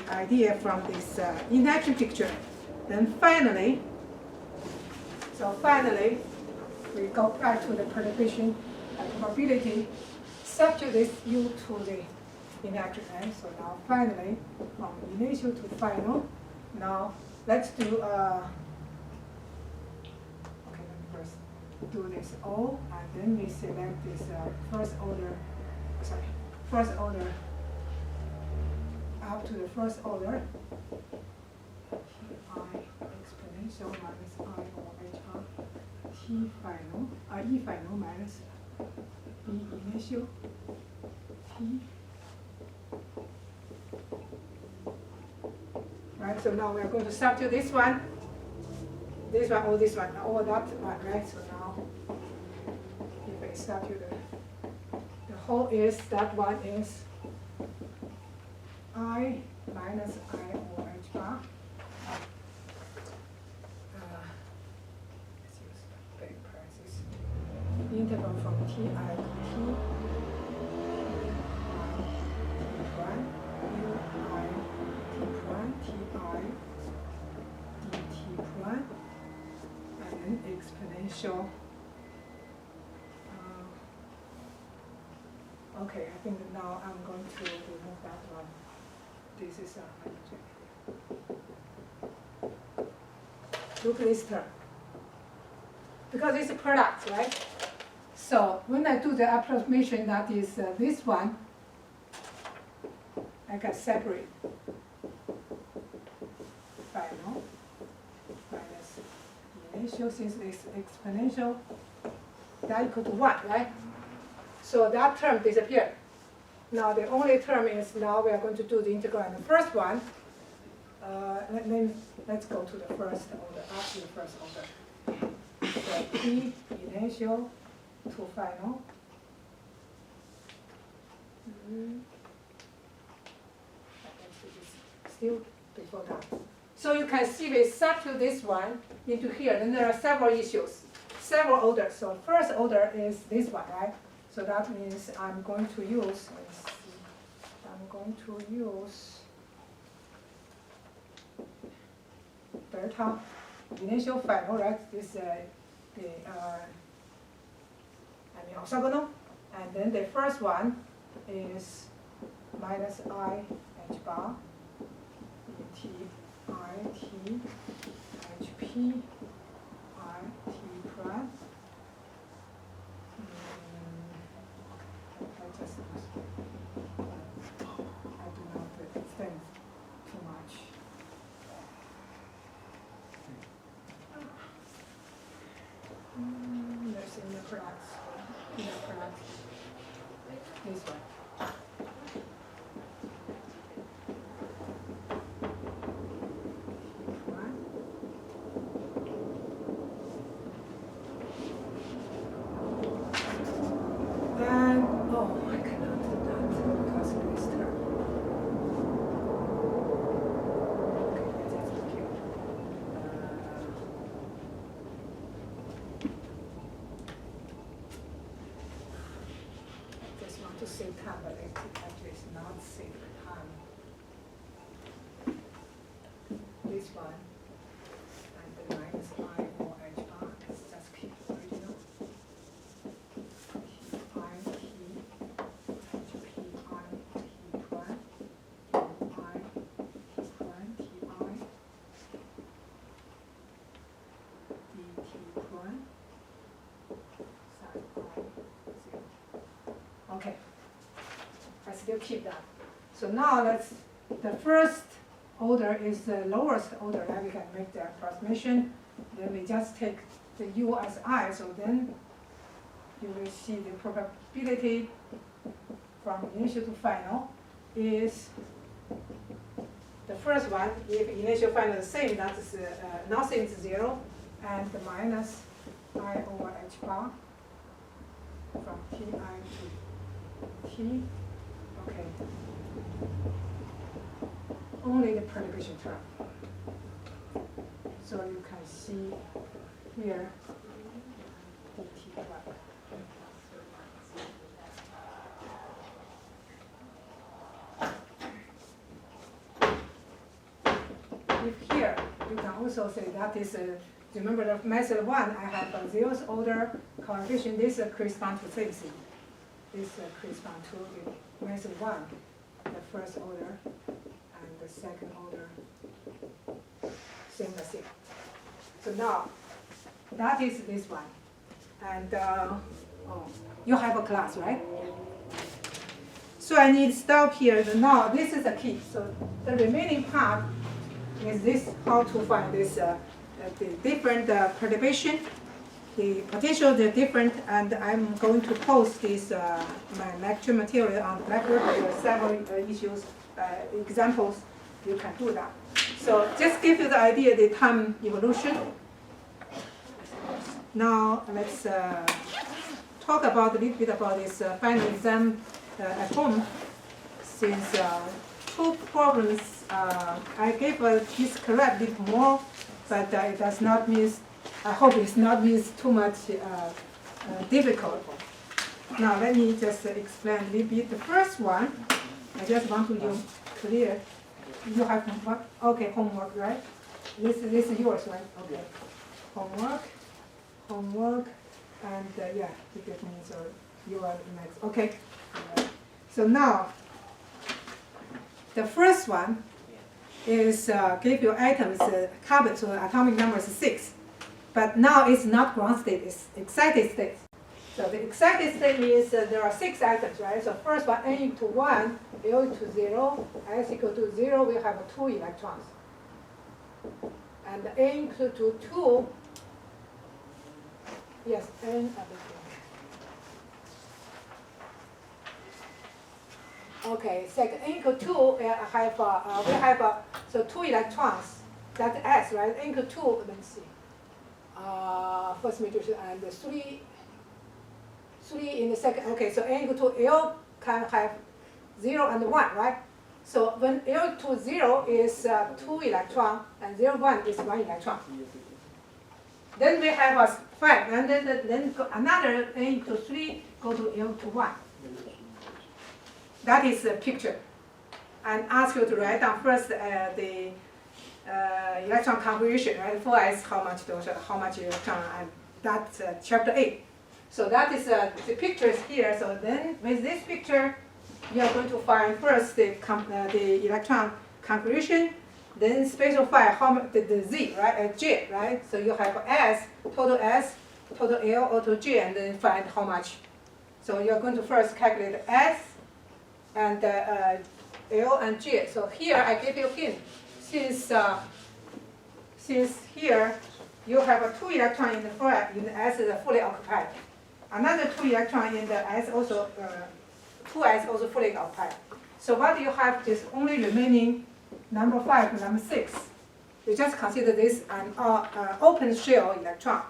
idea from this inaction picture. Then finally, we go back to the perturbation and mobility. Substitute this U to the inaction end. So now finally, from initial to final. Now let's do. Okay, first do this O, and then we select this first order up to the first order. I exponential minus I over HR T final, E final minus B initial T. Right, so now we are going to substitute this one, or this one, or that one, right? So now, if I substitute the whole is, that one is I minus I over H bar. Let's use big parentheses. Integral from Ti to T. T1, Ui, T1, Ti, dt1, and then exponential. Okay, I think now I'm going to remove that one. This is look at this term. Because it's a product, right? So when I do the approximation, that is this one, I can separate final minus initial, since it's exponential, that equal to 1, right? So that term disappeared. Now the only term is, now we are going to do the integral on the first one. Let's go to the first order, after the first order. So T initial to final. Still before that. So you can see we substitute this one into here. Then there are several issues, several orders. So first order is this one, right? So that means I'm going to use, delta initial final, right? This the orthogonal, and then the first one is minus I H bar T I T H P I T prime. I do not extend too much. There's in the products. This one. Save time, but it actually is not save time. This one, and the minus I or H bar, let's just keep the original. T I T H P I T prime, I T prime T I D T prime, sine I 0. Okay. I still keep that. So now the first order is the lowest order, right? We can make the approximation. Then we just take the U as I, so then you will see the probability from initial to final is the first one. If initial final is the same, that is nothing is 0, and the minus I over H bar from Ti to T. Okay. Only the perturbation term. So you can see here dt1. If here, you can also say that is, remember the method 1, I have a 0th order coefficient. This corresponds to same thing. This corresponds to the method 1, the first order, and the second order, same as it. So now, that is this one. And you have a class, right? So I need to stop here. Now this is the key. So the remaining part is this: how to find this the different perturbation, the potential, the different. And I'm going to post this my lecture material on Blackboard. There are several issues, examples. You can do that. So just give you the idea, the time evolution. Now let's talk about a little bit about this final exam at home. Since two problems, I gave this correct a bit more, but it does not mean, I hope it's not means too much difficult. Now let me just explain a little bit. The first one, I just want to be clear. You have homework? Okay, homework, right? This is yours, right? Okay. Homework, and yeah, you get me, so you are next. Okay. So now, the first one is give you atoms, carbon, so atomic number is 6. But now it's not ground state, it's excited state. So the excited state means there are 6 atoms, right? So first one, n equal to 1, L equal to 0, S equal to 0, we have 2 electrons. And n equal to 2, yes, n okay, second, n equal 2, we have so 2 electrons, that's S, right? N equal 2, let's see. First matrix and 3 in the second. Okay, so n equal to L can have 0 and 1, right? So when L equal to 0 is 2 electron and 0, 1 is 1 electron. Then we have a 5, and then another n equal to 3 go to L to 1. That is the picture. And ask you to write down first the electron configuration, right? 4s, how much electron, and that's chapter 8. So that is the pictures here. So then with this picture, you are going to find first the electron configuration, then specify how much the Z, right? J, right? So you have S, total L, total J, and then find how much. So you are going to first calculate S and L and J. So here I give you a hint. Since here you have a 2 electron in the S is fully occupied. Another 2 electron in the S also 2s also fully occupied. So what you have is only remaining number 5 and number 6. You just consider this an open shell electron.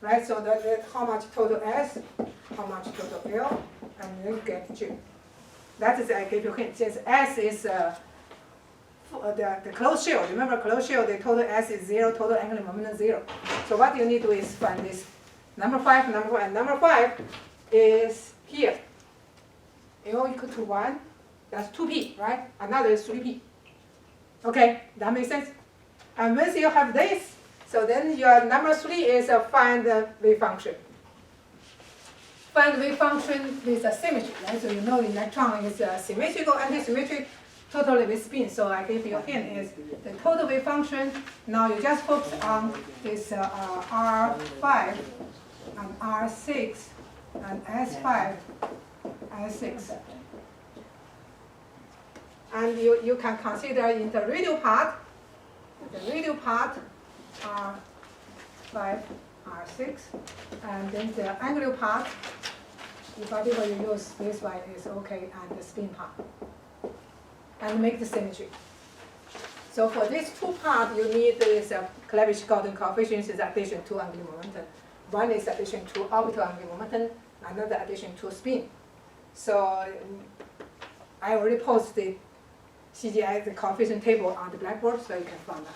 Right, so that's how much total S, how much total L, and you get J. That is, I give you a hint. Since S is the closed shell, remember closed shell, the total S is 0, total angular momentum 0. So what you need to do is find this number 5, number 1, and number 5 is here. L equal to 1, that's 2p, right? Another is 3p. Okay, that makes sense? And once you have this, so then your number 3 is find the wave function. Find the wave function with a symmetry, right? So you know the electron is symmetrical, anti-symmetric, totally with spin. So I give you a hint is the total wave function. Now you just focus on this R5 and R6 and S5, S6. And you can consider in the radial part, R5, R6, and then the angular part, whatever you use, this one is okay, and the spin part. And make the symmetry. So for these 2 parts, you need this Clebsch-Gordon coefficient is addition to angular momentum. One is addition to orbital angular momentum, another addition to spin. So I already posted CGI, the coefficient table on the Blackboard, so you can find that.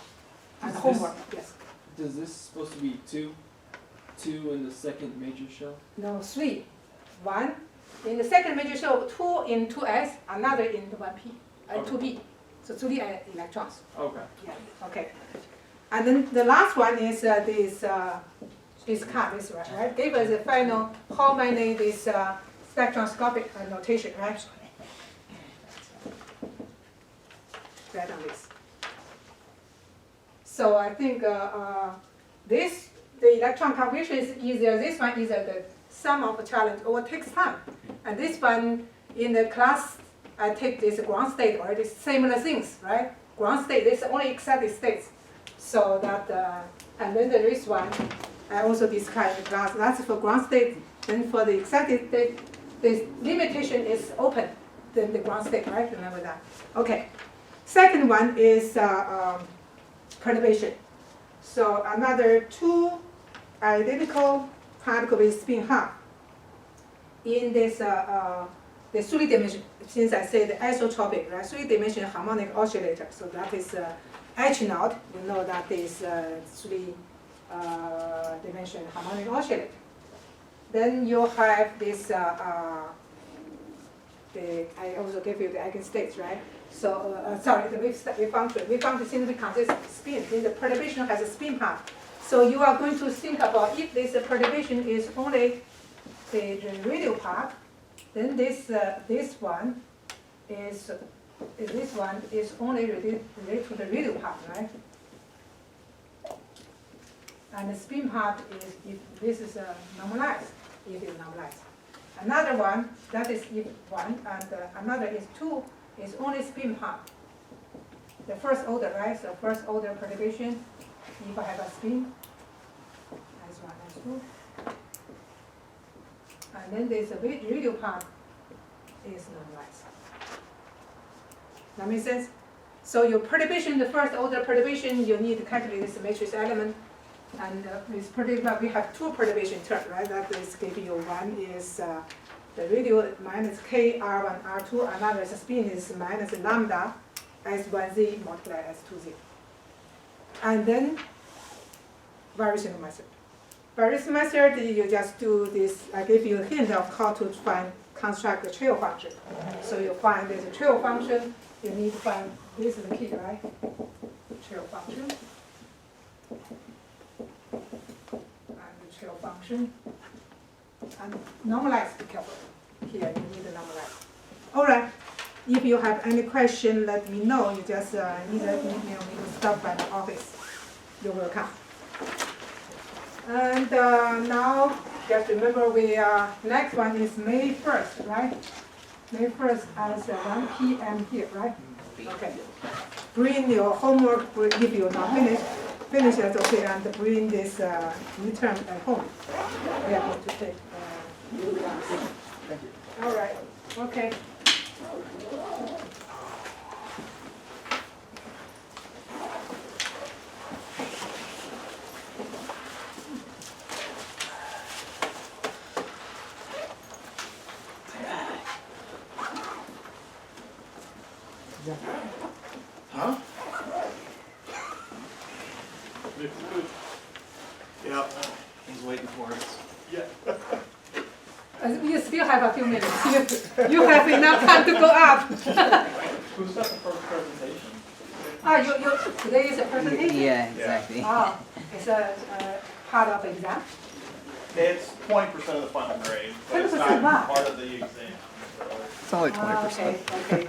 And homework, yes. Does this supposed to be 2 in the second major shell? No, 3. 1 in the second major shell, 2 in 2s, another in the 1p, Okay. 2p. So 3 electrons. Okay. Yeah. Okay. And then the last one is this card, this one, right? Give us the final how many this spectroscopic notation, right? Write on this. So I think the electron configuration is easier. This one is the sum of challenge or takes time. And this one in the class, I take this ground state or this similar things, right? Ground state, this only excited states. So that, and then there is one, I also discussed in class, that's for ground state. Then for the excited state, the limitation is open, then the ground state, right? Remember that. Okay. Second one is perturbation. So another two identical particle with spin half in this the three dimension. Since I said isotropic, right? Three dimension harmonic oscillator. So that is H naught. You know that is three dimension harmonic oscillator. Then you have this. I also gave you the eigenstates, right? So sorry, the wave function. Wave function simply consists of spin. Then the perturbation has a spin half. So you are going to think about if this perturbation is only the radial part, then this one is only related to the radial part, right? And the spin part is if this is normalized, if it's normalized. Another one, that is if one, and another is two, is only spin part. The first order, right? So first order perturbation, if I have a spin, S1, S2. And then there's a radial part is normalized. That makes sense? So your perturbation, the first order perturbation, you need to calculate this matrix element. And with perturbation, we have two perturbation terms, right? That is give you one is the radial minus k r1 r2, another is spin is minus lambda s1z multiplied s2z. And then variation method. Variation method, you just do this. I give you a hint of how to construct the trail function. So you find there's a trail function. You need to find, this is the key, right? Trail function. And the trail function. And normalize, be careful. Here, you need to normalize. All right. If you have any question, let me know. You just either email me or stop by the office. You're welcome. And now, just remember next one is May 1st, right? May 1st at 1 p.m. here, right? Okay. Bring your homework if you're not finished. Finish, that's okay, and bring this midterm at home. We are going to take Thank you. all right, okay. Huh? Yeah, he's waiting for us. Yeah. You still have a few minutes. You have enough time to go up. Who's got the first presentation? Today is a presentation? Yeah, exactly. Oh, it's a part of exam? It's 20% of the final grade, but it's 20% not what? part of the exam. So. It's only 20%. Okay.